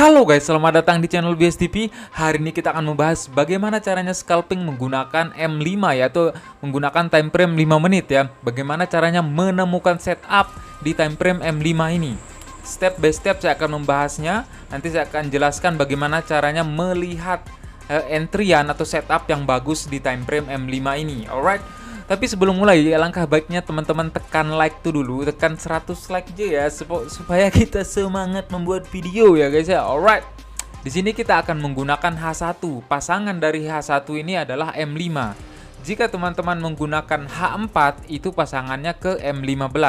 Halo guys, selamat datang di channel BSTP. Hari ini kita akan membahas bagaimana caranya scalping menggunakan M5 ya, atau menggunakan time frame 5 menit ya. Bagaimana caranya menemukan setup di time frame M5 ini. Step by step saya akan membahasnya. Nanti saya akan jelaskan bagaimana caranya melihat entryan atau setup yang bagus di time frame M5 ini. Alright. Tapi sebelum mulai, alangkah baiknya teman-teman tekan like tuh dulu, tekan 100 like aja ya, supaya kita semangat membuat video ya guys ya. Alright. Di sini kita akan menggunakan H1. Pasangan dari H1 ini adalah M5. Jika teman-teman menggunakan H4, itu pasangannya ke M15.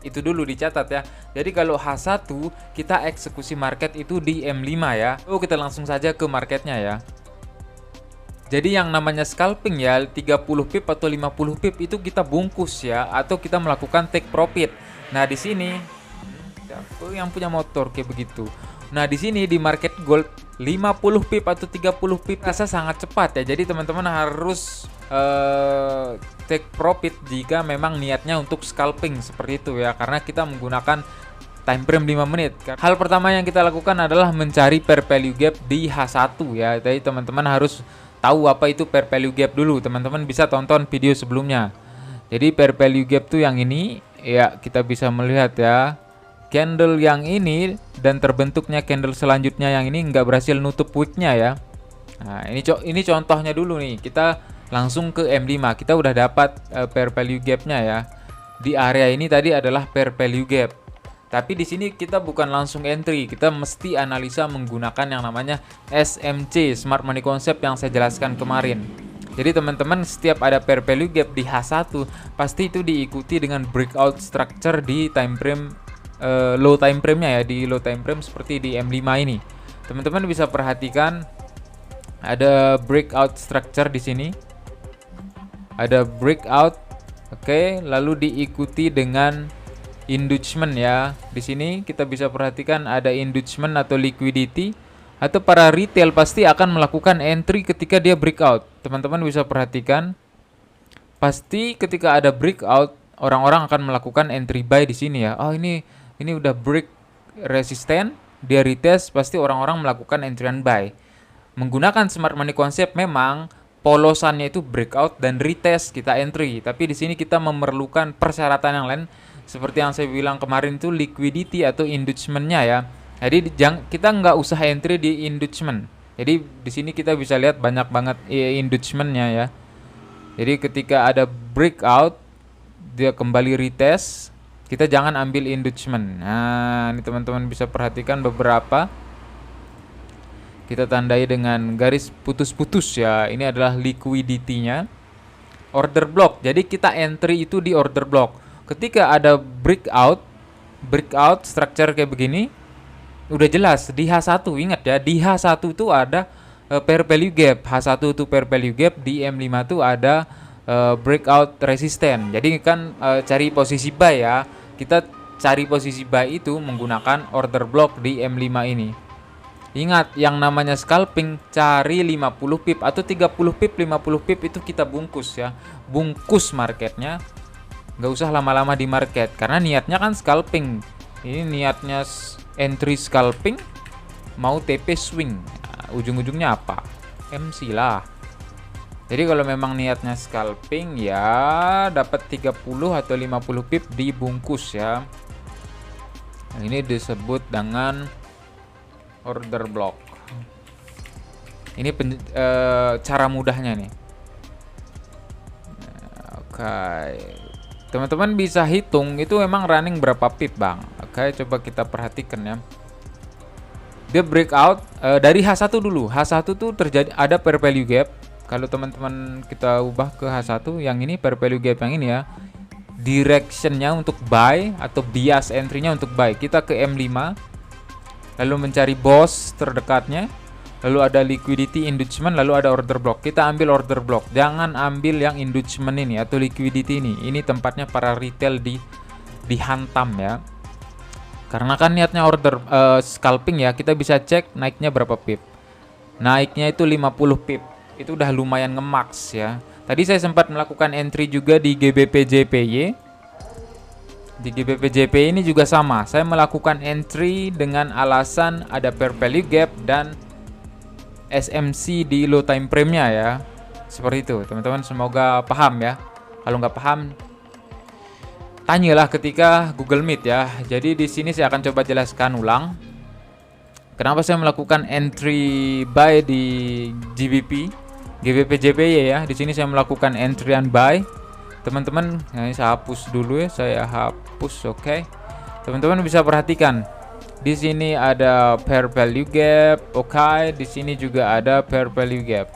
Itu dulu dicatat ya. Jadi kalau H1 kita eksekusi market itu di M5 ya. Oh, kita langsung saja ke marketnya ya. Jadi yang namanya scalping ya, 30 pip atau 50 pip itu kita bungkus ya, atau kita melakukan take profit. Nah, di sini siapa yang punya motor kayak begitu. Nah, di sini di market gold 50 pip atau 30 pip rasa sangat cepat ya. Jadi teman-teman harus take profit jika memang niatnya untuk scalping seperti itu ya, karena kita menggunakan time frame 5 menit. Hal pertama yang kita lakukan adalah mencari fair value gap di H1 ya. Jadi teman-teman harus tahu apa itu fair value gap dulu. Teman-teman bisa tonton video sebelumnya. Jadi fair value gap tuh yang ini ya, kita bisa melihat ya, candle yang ini dan terbentuknya candle selanjutnya yang ini nggak berhasil nutup wicknya ya. Nah, ini contohnya dulu nih. Kita langsung ke M5. Kita udah dapat fair value gapnya ya. Di area ini tadi adalah fair value gap. Tapi di sini kita bukan langsung entry, kita mesti analisa menggunakan yang namanya SMC, Smart Money Concept, yang saya jelaskan kemarin. Jadi teman-teman, setiap ada fair value gap di H1, pasti itu diikuti dengan breakout structure di time frame low time frame-nya ya, di low time frame seperti di M5 ini. Teman-teman bisa perhatikan ada breakout structure di sini. Ada breakout, oke, lalu diikuti dengan inducement ya. Di sini kita bisa perhatikan ada inducement atau liquidity, atau para retail pasti akan melakukan entry ketika dia breakout. Teman-teman bisa perhatikan, pasti ketika ada breakout orang-orang akan melakukan entry buy di sini ya. Oh, ini udah break resisten, dia retest, pasti orang-orang melakukan entry and buy. Menggunakan Smart Money Concept memang polosannya itu breakout dan retest kita entry, tapi di sini kita memerlukan persyaratan yang lain. Seperti yang saya bilang kemarin itu liquidity atau inducement-nya ya. Jadi kita nggak usah entry di inducement. Jadi di sini kita bisa lihat banyak banget inducement-nya ya. Jadi ketika ada breakout, dia kembali retest, kita jangan ambil inducement. Nah, ini teman-teman bisa perhatikan beberapa. Kita tandai dengan garis putus-putus ya. Ini adalah liquidity-nya. Order block. Jadi kita entry itu di order block. Ketika ada breakout structure kayak begini, udah jelas di H1. Ingat ya, di H1 itu ada fair value gap. H1 itu fair value gap, di M5 itu ada breakout resisten. Jadi kan cari posisi buy ya. Kita cari posisi buy itu menggunakan order block di M5 ini. Ingat, yang namanya scalping cari 50 pip atau 30 pip, 50 pip itu kita bungkus ya. Bungkus marketnya. Nggak usah lama-lama di market, karena niatnya kan scalping. Ini niatnya entry scalping, mau TP swing. Nah, ujung-ujungnya apa? MC lah. Jadi kalau memang niatnya scalping ya dapat 30 atau 50 pip dibungkus ya. Nah, ini disebut dengan order block. Ini cara mudahnya nih. Nah, oke. Teman-teman bisa hitung itu memang running berapa pip bang. Oke, coba kita perhatikan ya. Dia breakout dari H1 dulu. H1 tuh terjadi ada fair value gap. Kalau teman-teman kita ubah ke H1, yang ini fair value gap yang ini ya. Directionnya untuk buy atau bias entry-nya untuk buy. Kita ke M5. Lalu mencari boss terdekatnya. Lalu ada liquidity, inducement, lalu ada order block. Kita ambil order block. Jangan ambil yang inducement ini atau liquidity ini. Ini tempatnya para retail dihantam ya. Karena kan niatnya order scalping ya, kita bisa cek naiknya berapa pip. Naiknya itu 50 pip. Itu udah lumayan nge-max ya. Tadi saya sempat melakukan entry juga di GBP JPY. Di GBP/JP ini juga sama, saya melakukan entry dengan alasan ada fair value gap dan SMC di low time frame-nya ya. Seperti itu teman-teman, semoga paham ya. Kalau nggak paham, tanyalah ketika Google Meet ya. Jadi di sini saya akan coba jelaskan ulang kenapa saya melakukan entry buy di GBP/JPY ya. Di sini saya melakukan entry and buy. Teman-teman, nah ini saya hapus dulu ya, saya hapus, oke. Teman-teman bisa perhatikan. Di sini ada fair value gap, oke. Di sini juga ada fair value gap.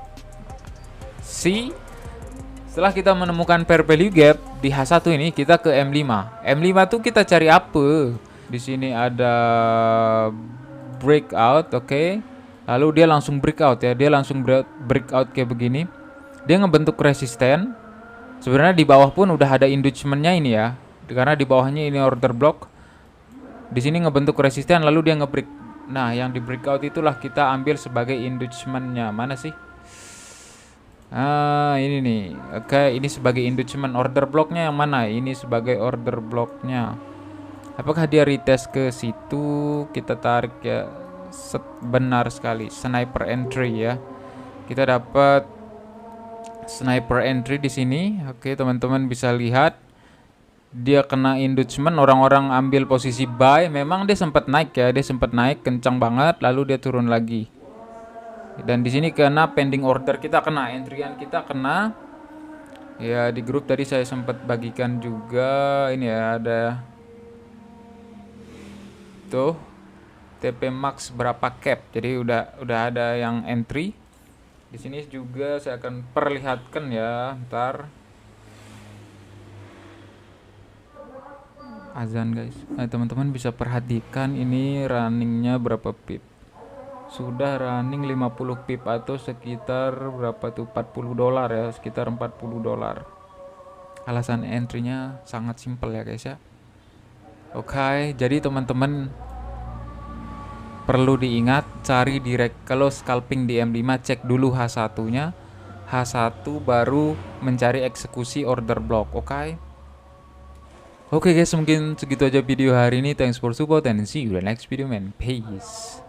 Setelah kita menemukan fair value gap di H1 ini, kita ke M5. M5 tuh kita cari apa? Di sini ada breakout, oke. Lalu dia langsung breakout ya, dia langsung breakout kayak begini. Dia ngebentuk resisten. Sebenarnya di bawah pun udah ada inducementnya ini ya, karena di bawahnya ini order block. Di sini ngebentuk resisten, lalu dia ngebreak. Nah, yang di breakout itulah kita ambil sebagai inducementnya. Mana sih? Ini nih. Oke, ini sebagai inducement. Order blocknya yang mana? Ini sebagai order blocknya. Apakah dia retest ke situ? Kita tarik ya. Benar sekali. Sniper entry ya. Kita dapat sniper entry di sini. Oke, teman-teman bisa lihat. Dia kena inducement, orang-orang ambil posisi buy. Memang dia sempat naik ya. Dia sempat naik kencang banget, lalu dia turun lagi. Dan di sini kena pending order, kita kena entryan, kita kena ya. Di grup tadi saya sempat bagikan juga ini ya, ada tuh TP max berapa cap, jadi udah ada yang entry. Di sini juga saya akan perlihatkan ya, ntar azan guys. Nah, teman-teman bisa perhatikan ini runningnya berapa pip. Sudah running 50 pip atau sekitar berapa tuh, $40 ya, sekitar $40. Alasan entry-nya sangat simpel ya guys ya. Oke, jadi teman-teman perlu diingat, cari direct. Kalau scalping di M5 cek dulu H1-nya. H1 baru mencari eksekusi order block, oke? Oke guys, mungkin segitu aja video hari ini. Thanks for support and see you in the next video man. Peace.